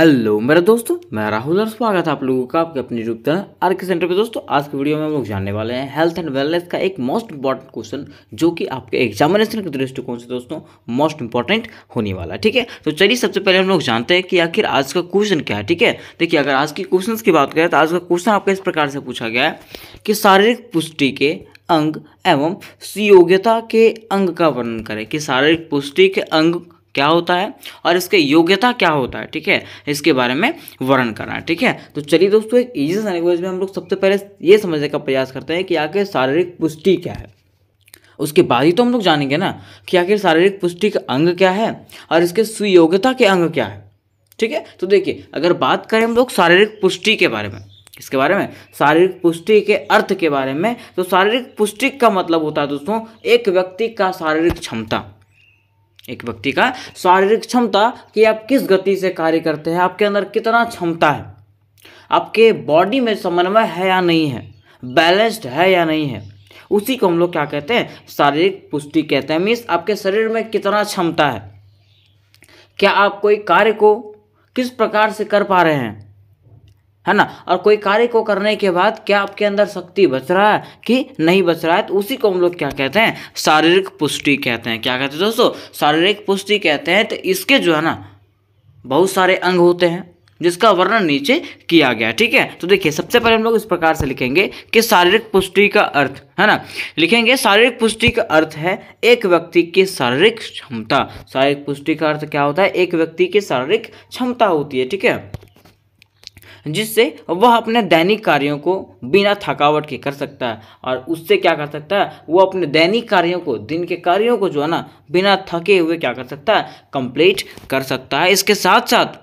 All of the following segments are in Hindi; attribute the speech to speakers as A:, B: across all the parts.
A: हेलो मेरे दोस्तों, मैं राहुल और स्वागत है आप लोगों का आपके अपने यूट्यूब चैनल आरके सेंटर पे। दोस्तों आज की वीडियो में हम लोग जानने वाले हैं हेल्थ एंड वेलनेस का एक मोस्ट इंपॉर्टेंट क्वेश्चन जो कि आपके एग्जामिनेशन के दृष्टिकोण से दोस्तों मोस्ट इंपॉर्टेंट होने वाला है। ठीक है, तो चलिए सबसे पहले हम लोग जानते हैं कि आखिर आज का क्वेश्चन क्या है। ठीक है, देखिए अगर आज की क्वेश्चन की बात करें तो आज का क्वेश्चन आपका इस प्रकार से पूछा गया है कि शारीरिक पुष्टि के अंग एवं सुयोग्यता के अंग का वर्णन करें कि शारीरिक पुष्टि के अंग क्या होता है और इसके योग्यता क्या होता है। ठीक है, इसके बारे में वर्णन करना है। ठीक है, तो चलिए दोस्तों एक इजी सा लैंग्वेज में हम लोग सबसे पहले ये समझने का प्रयास करते हैं कि आखिर शारीरिक पुष्टि क्या है। उसके बाद ही तो हम लोग जानेंगे ना कि आखिर शारीरिक पुष्टि का अंग क्या है और इसके सुयोग्यता के अंग क्या है। ठीक है, तो देखिए अगर बात करें हम लोग शारीरिक पुष्टि के बारे में, इसके बारे में शारीरिक पुष्टि के अर्थ के बारे में, तो शारीरिक पुष्टि का मतलब होता है दोस्तों एक व्यक्ति का शारीरिक क्षमता, एक व्यक्ति का शारीरिक क्षमता कि आप किस गति से कार्य करते हैं, आपके अंदर कितना क्षमता है, आपके बॉडी में समन्वय है या नहीं है, बैलेंस्ड है या नहीं है, उसी को हम लोग क्या कहते हैं, शारीरिक पुष्टि कहते हैं। मीन्स आपके शरीर में कितना क्षमता है, क्या आप कोई कार्य को किस प्रकार से कर पा रहे हैं, है ना, और कोई कार्य को करने के बाद क्या आपके अंदर शक्ति बच रहा है कि नहीं बच रहा है, तो उसी को हम लोग क्या कहते हैं, शारीरिक पुष्टि कहते हैं। क्या कहते हैं दोस्तों, शारीरिक पुष्टि कहते हैं। तो इसके जो है ना बहुत सारे अंग होते हैं जिसका वर्णन नीचे किया गया। ठीक है, तो देखिए सबसे पहले हम लोग इस प्रकार से लिखेंगे कि शारीरिक पुष्टि का अर्थ, है ना, लिखेंगे शारीरिक पुष्टि का अर्थ है एक व्यक्ति की शारीरिक क्षमता। शारीरिक पुष्टि का अर्थ क्या होता है, एक व्यक्ति की शारीरिक क्षमता होती है। ठीक है, जिससे वह अपने दैनिक कार्यों को बिना थकावट के कर सकता है और उससे क्या कर सकता है, वो अपने दैनिक कार्यों को, दिन के कार्यों को जो है ना बिना थके हुए क्या कर सकता है, कंप्लीट कर सकता है। इसके साथ साथ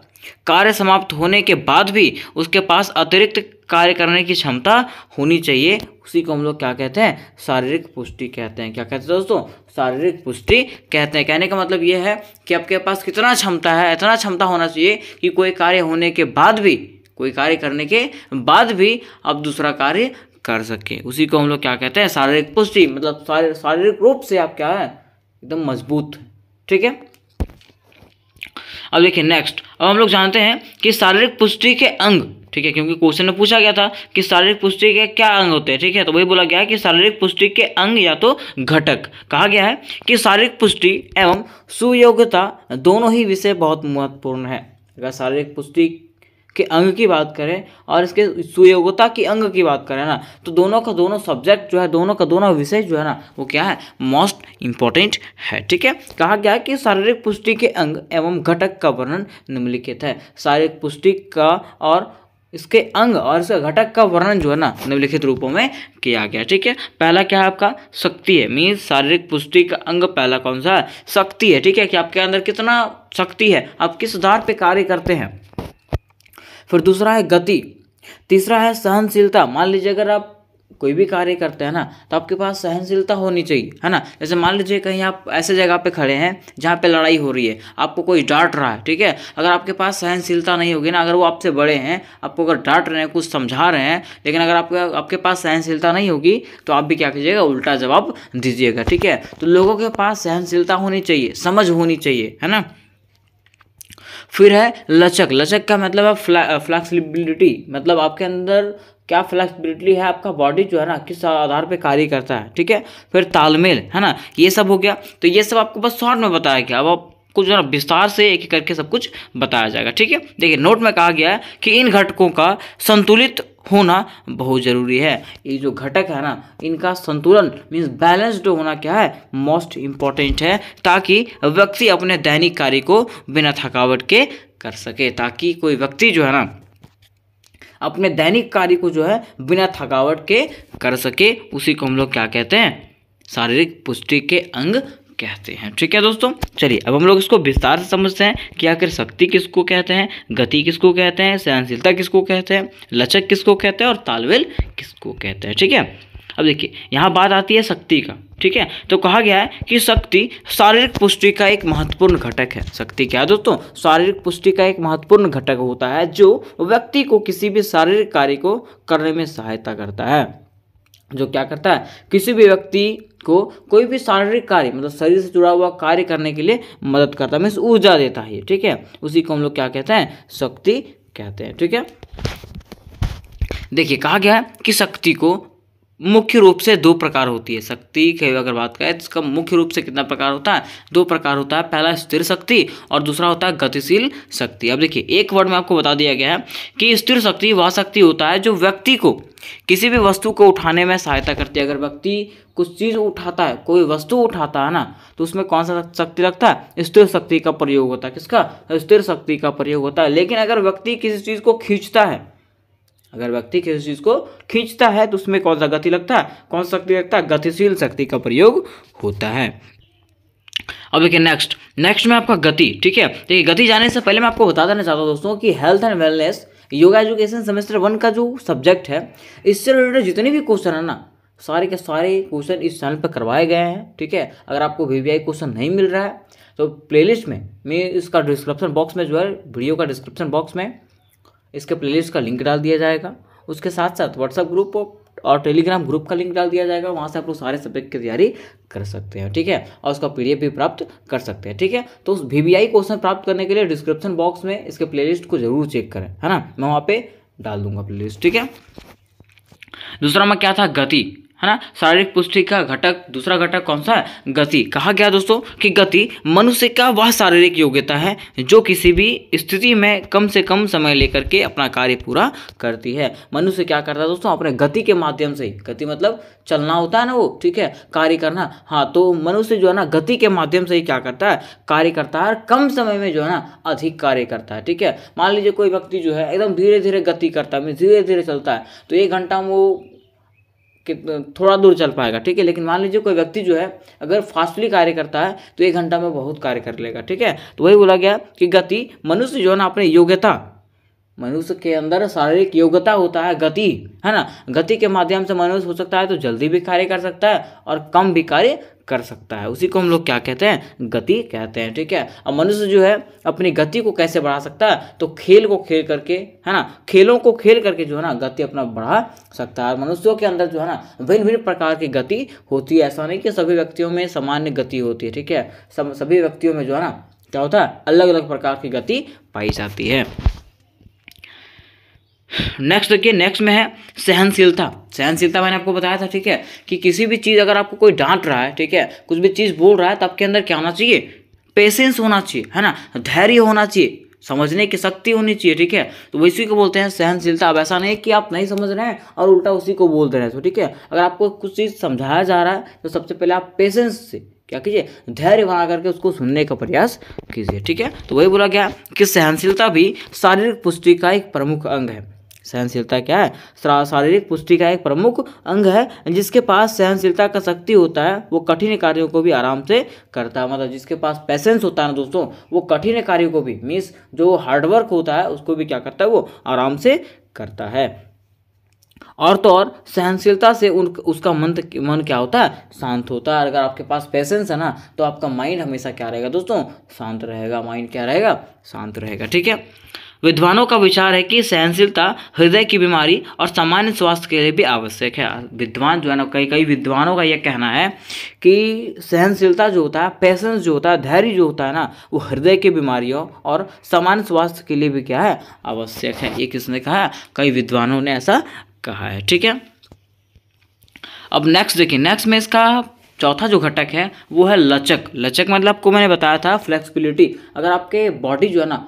A: कार्य समाप्त होने के बाद भी उसके पास अतिरिक्त कार्य करने की क्षमता होनी चाहिए। उसी को हम लोग क्या कहते हैं, शारीरिक पुष्टि कहते हैं। क्या कहते हैं दोस्तों, शारीरिक पुष्टि कहते हैं। कहने का मतलब ये है कि आपके पास कितना क्षमता है, इतना क्षमता होना चाहिए कि कोई कार्य होने के बाद भी, कोई कार्य करने के बाद भी आप दूसरा कार्य कर सके। उसी को हम लोग क्या कहते हैं, शारीरिक पुष्टि। मतलब शारीरिक रूप से आप क्या है, एकदम मजबूत। ठीक है, अब देखिए नेक्स्ट, अब हम लोग जानते हैं कि शारीरिक पुष्टि के अंग, ठीक है, क्योंकि क्वेश्चन में पूछा गया था कि शारीरिक पुष्टि के क्या अंग होते हैं। ठीक है, तो वही बोला गया है कि शारीरिक पुष्टि के अंग या तो घटक। कहा गया है कि शारीरिक पुष्टि एवं सुयोग्यता दोनों ही विषय बहुत महत्वपूर्ण है। अगर शारीरिक पुष्टि के अंग की बात करें और इसके सुयोग्यता की अंग की बात करें ना, तो दोनों का दोनों सब्जेक्ट जो है, दोनों का दोनों विषय जो है ना, वो क्या है, मोस्ट इंपॉर्टेंट है। ठीक है, कहा गया है कि शारीरिक पुष्टि के अंग एवं घटक का वर्णन निम्नलिखित है। शारीरिक पुष्टि का और इसके अंग और इसके घटक का वर्णन जो है ना निम्नलिखित रूपों में किया गया। ठीक है, पहला क्या है आपका, शक्ति है। मीन्स शारीरिक पुष्टि का अंग पहला कौन सा है, शक्ति है। ठीक है, कि आपके अंदर कितना शक्ति है, आप किस आधार पे कार्य करते हैं। फिर दूसरा है गति, तीसरा है सहनशीलता। मान लीजिए अगर आप कोई भी कार्य करते हैं ना तो आपके पास सहनशीलता होनी चाहिए, है ना। जैसे मान लीजिए कहीं आप ऐसे जगह पे खड़े हैं जहाँ पे लड़ाई हो रही है, आपको कोई डांट रहा है। ठीक है, अगर आपके पास सहनशीलता नहीं होगी ना, अगर वो आपसे बड़े हैं, आपको अगर डांट रहे हैं, कुछ समझा रहे हैं, लेकिन अगर आपके पास सहनशीलता नहीं होगी तो आप भी क्या कीजिएगा, उल्टा जवाब दीजिएगा। ठीक है, तो लोगों के पास सहनशीलता होनी चाहिए, समझ होनी चाहिए, है ना। फिर है लचक। लचक का मतलब है फ्लेक्सिबिलिटी। मतलब आपके अंदर क्या फ्लेक्सिबिलिटी है, आपका बॉडी जो है ना किस आधार पे कार्य करता है। ठीक है, फिर तालमेल, है ना, ये सब हो गया। तो ये सब आपको बस शॉर्ट में बताया गया, अब आपको जो है ना विस्तार से एक एक करके सब कुछ बताया जाएगा। ठीक है, देखिए नोट में कहा गया है कि इन घटकों का संतुलित होना बहुत जरूरी है। ये जो घटक है ना, इनका संतुलन मीन्स बैलेंस्ड होना क्या है, मोस्ट इंपॉर्टेंट है, ताकि व्यक्ति अपने दैनिक कार्य को बिना थकावट के कर सके। ताकि कोई व्यक्ति जो है ना अपने दैनिक कार्य को जो है बिना थकावट के कर सके, उसी को हम लोग क्या कहते हैं, शारीरिक पुष्टि के अंग कहते हैं। ठीक है दोस्तों, चलिए अब हम लोग इसको विस्तार से समझते हैं कि आखिर शक्ति किसको कहते हैं, गति किसको कहते हैं, सहनशीलता किसको कहते हैं, लचक किसको कहते हैं और तालमेल किसको कहते हैं। ठीक है, अब देखिए यहाँ बात आती है शक्ति का। ठीक है, तो कहा गया है कि शक्ति शारीरिक पुष्टि का एक महत्वपूर्ण घटक है। शक्ति क्या है दोस्तों, शारीरिक पुष्टि का एक महत्वपूर्ण घटक होता है जो व्यक्ति को किसी भी शारीरिक कार्य को करने में सहायता करता है। जो क्या करता है, किसी भी व्यक्ति को कोई भी शारीरिक कार्य मतलब शरीर से जुड़ा हुआ कार्य करने के लिए मदद करता है, मीन्स ऊर्जा देता है, ठीक है। उसी को हम लोग क्या कहते हैं, शक्ति कहते हैं, ठीक है। देखिए कहा गया है कि शक्ति को मुख्य रूप से दो प्रकार होती है। शक्ति की अगर बात करें तो इसका मुख्य रूप से कितना प्रकार होता है, दो प्रकार होता है। पहला स्थिर शक्ति और दूसरा होता है गतिशील शक्ति। अब देखिए एक वर्ड में आपको बता दिया गया है कि स्थिर शक्ति वह शक्ति होता है जो व्यक्ति को किसी भी वस्तु को उठाने में सहायता करती है। अगर व्यक्ति कुछ चीज़ उठाता है, कोई वस्तु उठाता है ना, तो उसमें कौन सा शक्ति लगता है, स्थिर शक्ति का प्रयोग होता है। किसका, स्थिर शक्ति का प्रयोग होता है। लेकिन अगर व्यक्ति किसी चीज़ को खींचता है, अगर व्यक्ति किसी चीज को खींचता है तो उसमें कौन सा गति लगता है, कौन सा शक्ति लगता है, गतिशील शक्ति का प्रयोग होता है। अब देखिए नेक्स्ट में आपका गति, ठीक है। देखिए गति जाने से पहले मैं आपको बता देना चाहता हूँ दोस्तों कि health and wellness yoga education semester 1 का जो सब्जेक्ट है, इससे रिलेटेड जितने भी क्वेश्चन है ना, सारे के सारे क्वेश्चन इस चैनल पर करवाए गए हैं, ठीक है। अगर आपको VVI क्वेश्चन नहीं मिल रहा है तो प्लेलिस्ट में मैं इसका डिस्क्रिप्शन बॉक्स में जो है, वीडियो का डिस्क्रिप्शन बॉक्स में इसके प्लेलिस्ट का लिंक डाल दिया जाएगा। उसके साथ साथ व्हाट्सएप ग्रुप और टेलीग्राम ग्रुप का लिंक डाल दिया जाएगा। वहाँ से आप लोग सारे सब्जेक्ट की तैयारी कर सकते हैं, ठीक है। और उसका PDF भी प्राप्त कर सकते हैं, ठीक है। तो उस VVI क्वेश्चन प्राप्त करने के लिए डिस्क्रिप्शन बॉक्स में इसके प्लेलिस्ट को जरूर चेक करें, है ना। मैं वहाँ पे डाल दूंगा प्लेलिस्ट, ठीक है। दूसरा में क्या था, गति, है ना। शारीरिक पुष्टि का घटक, दूसरा घटक कौन सा है, गति। कहा गया दोस्तों कि गति मनुष्य का वह शारीरिक योग्यता है जो किसी भी स्थिति में कम से कम समय लेकर के अपना कार्य पूरा करती है। मनुष्य क्या करता है दोस्तों, अपने गति के माध्यम से, गति मतलब चलना होता है ना वो, ठीक है, कार्य करना। हाँ, तो मनुष्य जो है ना गति के माध्यम से ही क्या करता है, कार्य करता है, और कम समय में जो है ना अधिक कार्य करता है, ठीक है। मान लीजिए कोई व्यक्ति जो है एकदम धीरे धीरे गति करता है, धीरे धीरे चलता है, तो 1 घंटा में वो थोड़ा दूर चल पाएगा, ठीक है। लेकिन मान लीजिए कोई व्यक्ति जो है अगर फास्टली कार्य करता है तो 1 घंटा में बहुत कार्य कर लेगा, ठीक है। तो वही बोला गया कि गति मनुष्य जो है ना अपनी योग्यता, मनुष्य के अंदर शारीरिक योग्यता होता है गति, है ना। गति के माध्यम से मनुष्य हो सकता है तो जल्दी भी कार्य कर सकता है और कम भी कार्य कर सकता है। उसी को हम लोग क्या कहते हैं, गति कहते हैं, ठीक है। अब मनुष्य जो है अपनी गति को कैसे बढ़ा सकता है, तो खेल को खेल करके, है ना, खेलों को खेल करके जो है ना गति अपना बढ़ा सकता है। मनुष्यों के अंदर जो है ना भिन्न भिन्न प्रकार की गति होती है। ऐसा नहीं कि सभी व्यक्तियों में सामान्य गति होती है, ठीक है। सभी व्यक्तियों में जो है ना क्या होता है, अलग अलग प्रकार की गति पाई जाती है। नेक्स्ट देखिए, नेक्स्ट में है सहनशीलता। सहनशीलता मैंने आपको बताया था, ठीक है, कि किसी भी चीज़ अगर आपको कोई डांट रहा है, ठीक है, कुछ भी चीज़ बोल रहा है, तो आपके अंदर क्या होना चाहिए, पेशेंस होना चाहिए, है ना, धैर्य होना चाहिए, समझने की शक्ति होनी चाहिए, ठीक है। तो वैसे को बोलते हैं सहनशीलता। अब ऐसा नहीं कि आप नहीं समझ रहे हैं और उल्टा उसी को बोल रहे हैं, तो ठीक है। अगर आपको कुछ चीज़ समझाया जा रहा है तो सबसे पहले आप पेशेंस से क्या कीजिए, धैर्य बना करके उसको सुनने का प्रयास कीजिए, ठीक है। तो वही बोला गया कि सहनशीलता भी शारीरिक पुष्टि का एक प्रमुख अंग है। सहनशीलता क्या है, शारीरिक पुष्टि का एक प्रमुख अंग है। जिसके पास सहनशीलता का शक्ति होता है वो कठिन कार्यों को भी आराम से करता है। मतलब जिसके पास पेशेंस होता है ना दोस्तों, वो कठिन कार्यों को भी, मीन्स जो हार्डवर्क होता है उसको भी क्या करता है, वो आराम से करता है। और तो और सहनशीलता से उसका मन क्या होता है, शांत होता है। अगर आपके पास पेशेंस है ना तो आपका माइंड हमेशा क्या रहेगा दोस्तों, शांत रहेगा। माइंड क्या रहेगा, शांत रहेगा, ठीक है। विद्वानों का विचार है कि सहनशीलता हृदय की बीमारी और सामान्य स्वास्थ्य के लिए भी आवश्यक है। विद्वान जो है ना, कई विद्वानों का यह कहना है कि सहनशीलता जो होता है, पेशेंस जो होता है, धैर्य जो होता है ना, वो हृदय की बीमारियों और सामान्य स्वास्थ्य के लिए भी क्या है, आवश्यक है। ये किसने कहा है, कई विद्वानों ने ऐसा कहा है, ठीक है। अब नेक्स्ट देखिए, नेक्स्ट में इसका चौथा जो घटक है वो है लचक। लचक मतलब आपको मैंने बताया था फ्लेक्सिबिलिटी। अगर आपके बॉडी जो है ना,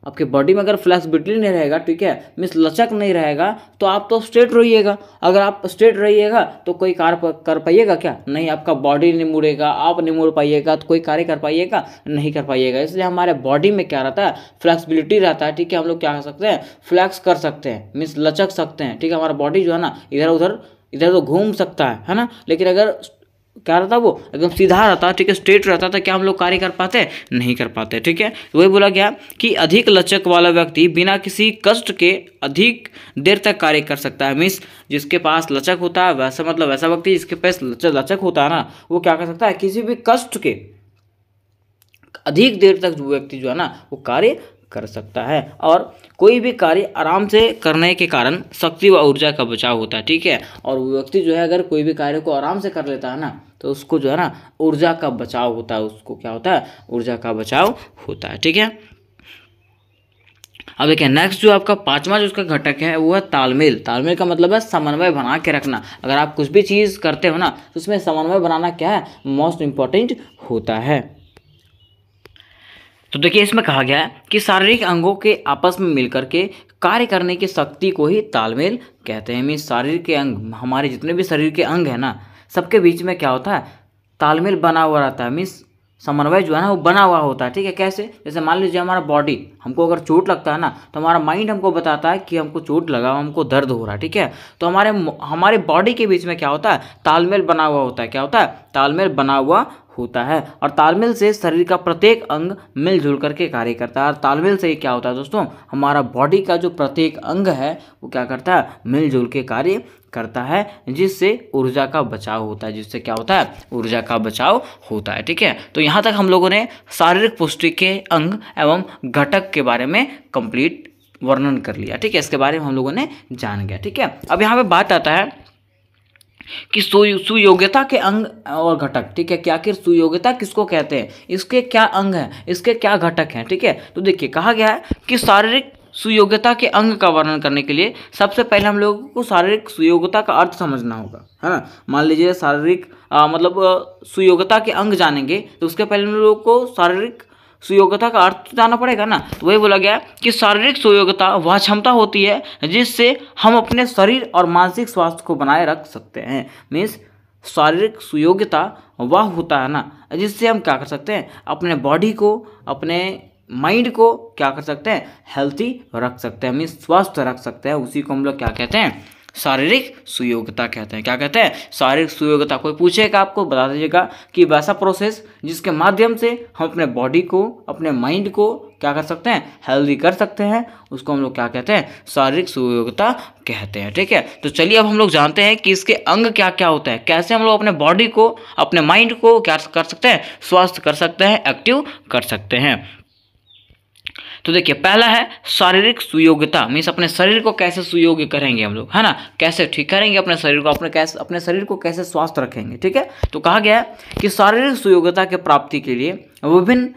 A: आपके बॉडी में अगर फ्लेक्सिबिलिटी नहीं रहेगा, ठीक है, मीन्स लचक नहीं रहेगा, तो आप तो स्ट्रेट रहिएगा। अगर आप स्ट्रेट रहिएगा तो कोई कार्य कर पाइएगा क्या, नहीं। आपका बॉडी नहीं मुड़ेगा, आप नहीं मुड़ पाइएगा, तो कोई कार्य कर पाइएगा, नहीं कर पाइएगा। इसलिए हमारे बॉडी में क्या रहता है, फ्लेक्सिबिलिटी रहता है, ठीक है। हम लोग क्या कर सकते हैं, फ्लैक्स कर सकते हैं, मीन्स लचक सकते हैं, ठीक है। हमारा बॉडी जो है ना इधर उधर घूम सकता है ना। लेकिन अगर क्या रहता, वो एकदम सीधा रहता, ठीक है, स्ट्रेट रहता, तो क्या हम लोग कार्य कर पाते, नहीं कर पाते, ठीक है। तो वही बोला गया कि अधिक लचक वाला व्यक्ति बिना किसी कष्ट के अधिक देर तक कार्य कर सकता है। मीन्स जिसके पास लचक होता है, वैसा मतलब वैसा व्यक्ति जिसके पास लचक होता है ना, वो क्या कर सकता है, किसी भी कष्ट के अधिक देर तक जो व्यक्ति जो है ना वो कार्य कर सकता है। और कोई भी कार्य आराम से करने के कारण शक्ति व ऊर्जा का बचाव होता है, ठीक है। और वो व्यक्ति जो है अगर कोई भी कार्य को आराम से कर लेता है ना, तो उसको जो है ना ऊर्जा का बचाव होता है, उसको क्या होता है, ऊर्जा का बचाव होता है। ठीक है, अब देखिए नेक्स्ट जो आपका पांचवा जो उसका घटक है वो है तालमेल। तालमेल का मतलब है समन्वय बना के रखना। अगर आप कुछ भी चीज़ करते हो ना तो उसमें समन्वय बनाना क्या है, मोस्ट इम्पॉर्टेंट होता है। तो देखिए इसमें कहा गया है कि शारीरिक अंगों के आपस में मिलकर के कार्य करने की शक्ति को ही तालमेल कहते हैं। मीन्स शरीर के अंग, हमारे जितने भी शरीर के अंग हैं ना, सबके बीच में क्या होता है, तालमेल बना हुआ रहता है। मीन्स समन्वय जो है ना वो बना हुआ होता है। ठीक है, कैसे, जैसे मान लीजिए हमारा बॉडी, हमको अगर चोट लगता है ना तो हमारा माइंड हमको बताता है कि हमको चोट लगा, हमको दर्द हो रहा है। ठीक है, तो हमारे बॉडी के बीच में क्या होता है, तालमेल बना हुआ होता है। क्या होता है, तालमेल बना हुआ होता है। और तालमेल से शरीर का प्रत्येक अंग मिलजुल करके कार्य करता है। और तालमेल से क्या होता है दोस्तों, हमारा बॉडी का जो प्रत्येक अंग है वो क्या करता है, मिलजुल के कार्य करता है, जिससे ऊर्जा का बचाव होता है। जिससे क्या होता है, ऊर्जा का बचाव होता है। ठीक है, तो यहाँ तक हम लोगों ने शारीरिक पुष्टि के अंग एवं घटक के बारे में कंप्लीट वर्णन कर लिया। ठीक है, इसके बारे में हम लोगों ने जान गया। ठीक है, अब यहाँ पे बात आता है कि सुयोग्यता के अंग और घटक। ठीक है, कि आखिर सुयोग्यता किसको कहते हैं, इसके क्या अंग हैं, इसके क्या घटक हैं। ठीक है, तो देखिए कहा गया है कि शारीरिक सुयोग्यता के अंग का वर्णन करने के लिए सबसे पहले हम लोगों को शारीरिक सुयोग्यता का अर्थ समझना होगा, है ना। मान लीजिए शारीरिक सुयोग्यता के अंग जानेंगे तो उसके पहले हम लोगों को शारीरिक सुयोग्यता का अर्थ जाना पड़ेगा ना। तो वही बोला गया कि शारीरिक सुयोग्यता वह क्षमता होती है जिससे हम अपने शरीर और मानसिक स्वास्थ्य को बनाए रख सकते हैं। मीन्स शारीरिक सुयोग्यता वह होता है ना जिससे हम क्या कर सकते हैं, अपने बॉडी को, अपने माइंड को क्या कर सकते हैं, हेल्थी रख सकते हैं, मीन्स स्वस्थ रख सकते हैं। उसी को हम लोग क्या कहते हैं, शारीरिक सुयोग्यता कहते हैं। क्या कहते हैं, शारीरिक सुयोग्यता। कोई पूछेगा आपको, बता दीजिएगा कि वैसा प्रोसेस जिसके माध्यम से हम अपने बॉडी को, अपने माइंड को क्या कर सकते हैं, हेल्दी कर सकते हैं, उसको हम लोग क्या कहते हैं, शारीरिक सुयोग्यता कहते हैं। ठीक है, तो चलिए अब हम लोग जानते हैं कि इसके अंग क्या क्या होते हैं, कैसे हम लोग अपने बॉडी को, अपने माइंड को क्या कर सकते हैं, स्वस्थ कर सकते हैं, एक्टिव कर सकते हैं। तो देखिए पहला है शारीरिक सुयोग्यता। मीन्स अपने शरीर को कैसे सुयोग्य करेंगे हम लोग, है ना, कैसे ठीक करेंगे अपने शरीर को, अपने शरीर को कैसे स्वस्थ रखेंगे। ठीक है, तो कहा गया है कि शारीरिक सुयोग्यता के प्राप्ति के लिए विभिन्न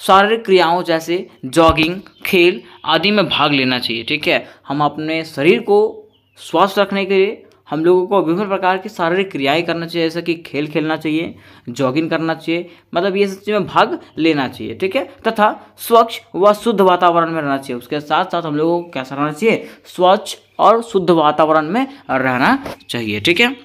A: शारीरिक क्रियाओं जैसे जॉगिंग, खेल आदि में भाग लेना चाहिए। ठीक है, हम अपने शरीर को स्वस्थ रखने के लिए हम लोगों को विभिन्न प्रकार की शारीरिक क्रियाएं करना चाहिए, जैसे कि खेल खेलना चाहिए, जॉगिंग करना चाहिए, मतलब ये सब चीज़ में भाग लेना चाहिए। ठीक है, तथा स्वच्छ व शुद्ध वातावरण में रहना चाहिए। उसके साथ साथ हम लोगों को कैसा रहना चाहिए, स्वच्छ और शुद्ध वातावरण में रहना चाहिए। ठीक है,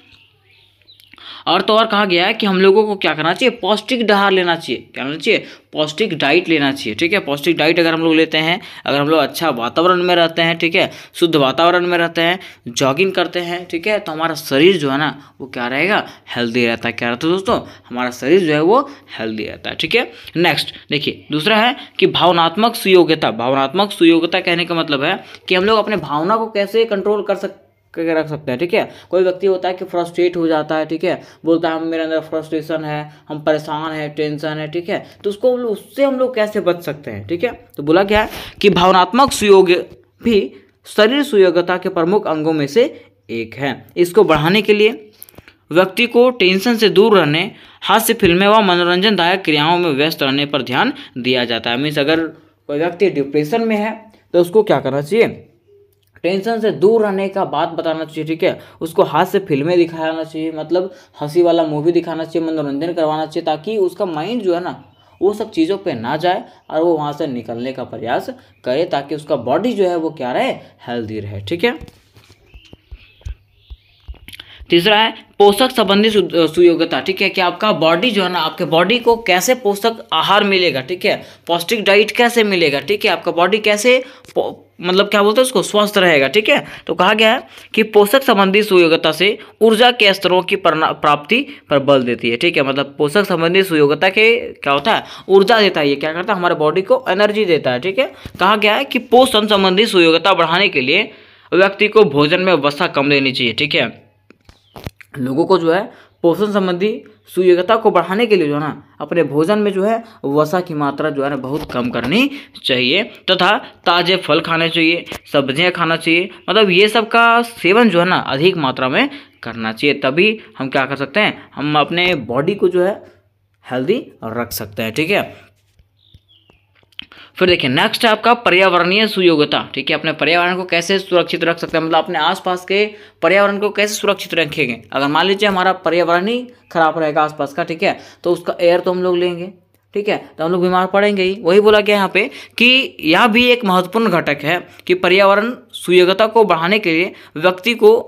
A: और तो और कहा गया है कि हम लोगों को क्या करना चाहिए, पौष्टिक आहार लेना चाहिए। क्या लेना चाहिए, पौष्टिक डाइट लेना चाहिए। ठीक है, पौष्टिक डाइट अगर हम लोग लेते हैं, अगर हम लोग अच्छा वातावरण में रहते हैं, ठीक है, शुद्ध वातावरण में रहते हैं, जॉगिंग करते हैं, ठीक है, तो हमारा शरीर जो है ना वो क्या रहेगा, हेल्दी रहता है। क्या रहता है दोस्तों, हमारा शरीर जो है वो हेल्दी रहता है। ठीक है, नेक्स्ट देखिए दूसरा है कि भावनात्मक सुयोग्यता। भावनात्मक सुयोग्यता कहने का मतलब है कि हम लोग अपने भावना को कैसे कंट्रोल कर करके रख सकते हैं। ठीक है, कोई व्यक्ति होता है कि फ्रस्ट्रेट हो जाता है, ठीक है, बोलता है मेरे अंदर फ्रस्ट्रेशन है, हम परेशान है, टेंशन है, ठीक है, तो उससे हम लोग कैसे बच सकते हैं। ठीक है, तो बोला गया है कि भावनात्मक सुयोग्य भी शरीर सुयोग्यता के प्रमुख अंगों में से एक है। इसको बढ़ाने के लिए व्यक्ति को टेंशन से दूर रहने, हास्य फिल्में व मनोरंजनदायक क्रियाओं में व्यस्त रहने पर ध्यान दिया जाता है। मीन्स अगर कोई व्यक्ति डिप्रेशन में है तो उसको क्या करना चाहिए, टेंशन से दूर रहने का बात बताना चाहिए। ठीक है, उसको हाथ से फिल्में दिखाना चाहिए, मतलब हंसी वाला मूवी दिखाना चाहिए, मनोरंजन करवाना चाहिए, ताकि उसका माइंड जो है ना वो सब चीज़ों पे ना जाए और वो वहाँ से निकलने का प्रयास करे, ताकि उसका बॉडी जो है वो क्या रहे, हेल्दी रहे। ठीक है, तीसरा है पोषक संबंधी सुयोग्यता। ठीक है, कि आपका बॉडी जो है ना, आपके बॉडी को कैसे पोषक आहार मिलेगा, ठीक है, पौष्टिक डाइट कैसे मिलेगा, ठीक है, आपका बॉडी कैसे मतलब क्या बोलते हैं उसको, स्वस्थ रहेगा। ठीक है, तो कहा गया है कि पोषक संबंधी सुयोग्यता से ऊर्जा के स्तरों की प्राप्ति पर बल देती है। ठीक है, मतलब पोषक संबंधी सुयोग्यता के क्या होता है, ऊर्जा देता है, ये क्या करता है, हमारे बॉडी को एनर्जी देता है। ठीक है, कहा गया है कि पोषण संबंधी सुयोग्यता बढ़ाने के लिए व्यक्ति को भोजन में वसा कम लेनी चाहिए। ठीक है, लोगों को जो है पोषण संबंधी सुयोग्यता को बढ़ाने के लिए जो है ना अपने भोजन में जो है वसा की मात्रा जो है ना बहुत कम करनी चाहिए तथा ताजे फल खाने चाहिए, सब्जियां खाना चाहिए, मतलब ये सब का सेवन जो है ना अधिक मात्रा में करना चाहिए। तभी हम क्या कर सकते हैं, हम अपने बॉडी को जो है हेल्दी रख सकते हैं। ठीक है, फिर देखिए नेक्स्ट है आपका पर्यावरणीय सुयोग्यता। ठीक है, अपने पर्यावरण को कैसे सुरक्षित रख सकते हैं, मतलब अपने आसपास के पर्यावरण को कैसे सुरक्षित रखेंगे। अगर मान लीजिए हमारा पर्यावरण ही खराब रहेगा आसपास का, ठीक है, तो उसका एयर तो हम लोग लेंगे, ठीक है, तो हम लोग बीमार पड़ेंगे ही। वही बोला गया यहाँ पे कि यह भी एक महत्वपूर्ण घटक है कि पर्यावरण सुयोग्यता को बढ़ाने के लिए व्यक्ति को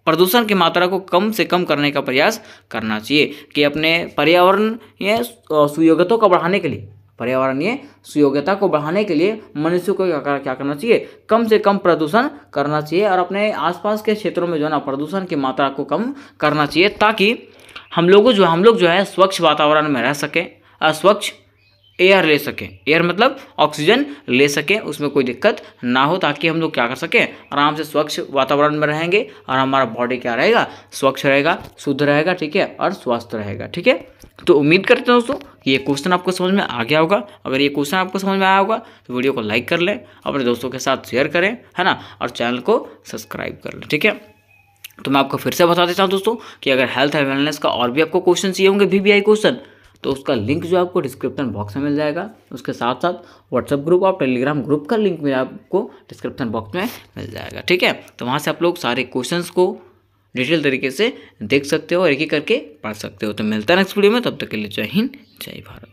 A: प्रदूषण की मात्रा को कम से कम करने का प्रयास करना चाहिए। कि अपने पर्यावरणीय सुयोग्यता को बढ़ाने के लिए, पर्यावरणीय सुयोग्यता को बढ़ाने के लिए मनुष्य को क्या करना चाहिए, कम से कम प्रदूषण करना चाहिए और अपने आसपास के क्षेत्रों में जो है ना प्रदूषण की मात्रा को कम करना चाहिए, ताकि हम लोग जो है स्वच्छ वातावरण में रह सकें, स्वच्छ एयर ले सकें। एयर मतलब ऑक्सीजन ले सकें, उसमें कोई दिक्कत ना हो, ताकि हम लोग क्या कर सकें, आराम से स्वच्छ वातावरण में रहेंगे और हमारा बॉडी क्या रहेगा, स्वच्छ रहेगा, शुद्ध रहेगा, ठीक है, और स्वस्थ रहेगा। ठीक है, तो उम्मीद करते हैं दोस्तों ये क्वेश्चन आपको समझ में आ गया होगा। अगर ये क्वेश्चन आपको समझ में आया होगा तो वीडियो को लाइक कर लें, अपने दोस्तों के साथ शेयर करें, है ना, और चैनल को सब्सक्राइब कर लें। ठीक है, तो मैं आपको फिर से बता देता हूँ दोस्तों कि अगर हेल्थ एंड वेलनेस का और भी आपको क्वेश्चन चाहिए होंगे VVI क्वेश्चन, तो उसका लिंक जो आपको डिस्क्रिप्शन बॉक्स में मिल जाएगा। उसके साथ साथ व्हाट्सएप ग्रुप और टेलीग्राम ग्रुप का लिंक भी आपको डिस्क्रिप्शन बॉक्स में मिल जाएगा। ठीक है, तो वहाँ से आप लोग सारे क्वेश्चंस को डिटेल तरीके से देख सकते हो और एक एक करके पढ़ सकते हो। तो मिलता है नेक्स्ट वीडियो में, तब तक के लिए जय हिंद जय भारत।